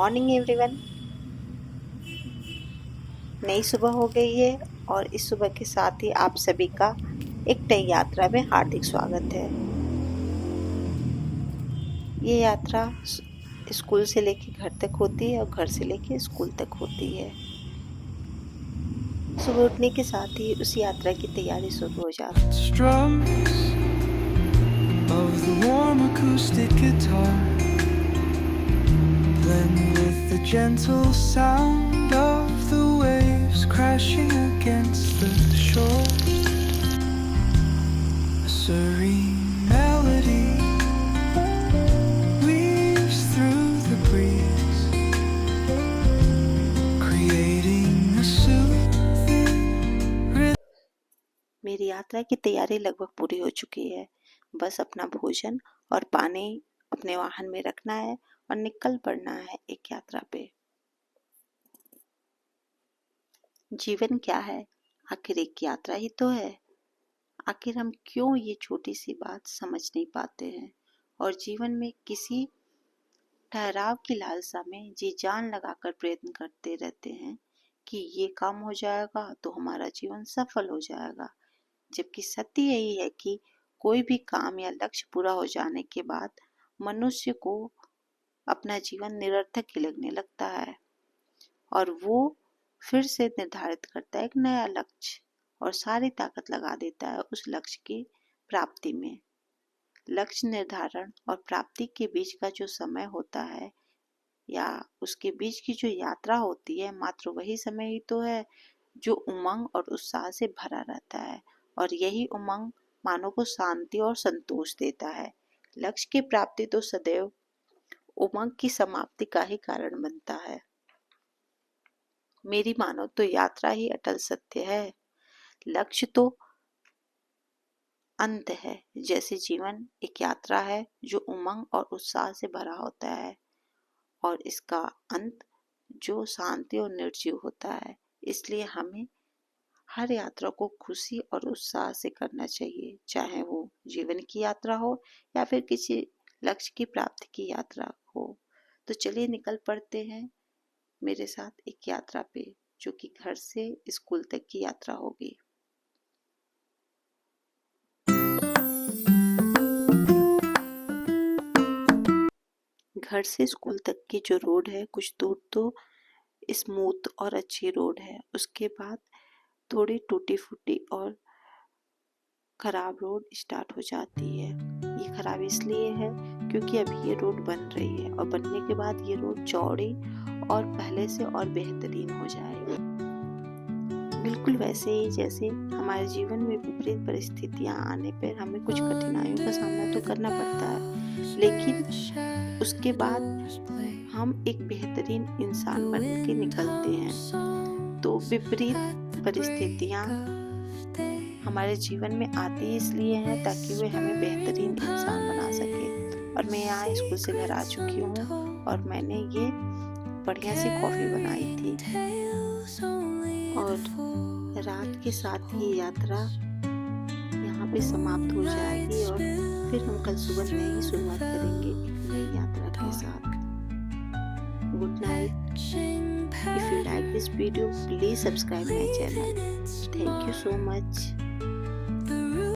Morning everyone. नई सुबह हो गई है और इस सुबह के साथ ही आप सभी का एक नई यात्रा में हार्दिक स्वागत है। ये यात्रा स्कूल से लेके घर तक होती है और घर से लेके स्कूल तक होती है। सुबह उठने के साथ ही उस यात्रा की तैयारी शुरू हो जाती crashing against the shore. A serene melody weaves through the breeze, creating a soothing rhythm. मेरी यात्रा की तैयारी लगभग पूरी हो चुकी है। बस अपना भोजन और पानी अपने वाहन में रखना है और निकल पड़ना है एक यात्रा पे। जीवन क्या है? आखिर एक यात्रा ही तो है। आखिर हम क्यों ये छोटी सी बात समझ नहीं पाते हैं और जीवन में किसी ठहराव की लालसा में जी जान लगाकर प्रयत्न करते रहते हैं कि ये काम हो जाएगा तो हमारा जीवन सफल हो जाएगा, जबकि सत्य यही है कि कोई भी काम या लक्ष्य पूरा हो जाने के बाद मनुष्य को अपना जीवन निरर्थक ही लगने लगता है और वो फिर से निर्धारित करता है एक नया लक्ष्य और सारी ताकत लगा देता है उस लक्ष्य की प्राप्ति में। लक्ष्य निर्धारण और प्राप्ति के बीच का जो समय होता है या उसके बीच की जो यात्रा होती है, मात्र वही समय ही तो है जो उमंग और उत्साह से भरा रहता है और यही उमंग मानव को शांति और संतोष देता है। लक्ष्य की प्राप्ति तो सदैव उमंग की समाप्ति का ही कारण बनता है। मेरी मानो तो यात्रा ही अटल सत्य है। लक्ष्य तो अंत है। जैसे जीवन एक यात्रा है जो उमंग और उत्साह से भरा होता है और इसका अंत जो शांति और निर्जीव होता है। इसलिए हमें हर यात्रा को खुशी और उत्साह से करना चाहिए, चाहे वो जीवन की यात्रा हो या फिर किसी लक्ष्य की प्राप्ति की यात्रा हो। तो चलिए निकल पड़ते हैं मेरे साथ एक यात्रा पे, जो कि घर से स्कूल तक की यात्रा होगी। घर से स्कूल तक की जो रोड है कुछ दूर तो स्मूथ और अच्छी रोड है, उसके बाद थोड़ी टूटी फूटी और खराब रोड स्टार्ट हो जाती है। ये खराब इसलिए है क्योंकि अभी ये रोड बन रही है और बनने के बाद ये रोड चौड़ी और पहले से और बेहतरीन हो जाएगी। बिल्कुल वैसे ही जैसे हमारे जीवन में विपरीत परिस्थितियां आने पर हमें कुछ कठिनाइयों का सामना तो करना पड़ता है, लेकिन उसके बाद हम एक बेहतरीन इंसान बन के निकलते हैं। तो विपरीत परिस्थितियां हमारे जीवन में आती इसलिए हैं ताकि वे हमें बेहतरीन इंसान बना सके। और मैं यहाँ स्कूल से घर आ चुकी हूँ और मैंने ये बढ़िया सी कॉफ़ी बनाई थी और रात के साथ ही यात्रा यहाँ पे समाप्त हो जाएगी और फिर हम कल सुबह नई शुरुआत करेंगे एक नई यात्रा के साथ। Good night. If you like this video, please subscribe my channel. Thank you so much.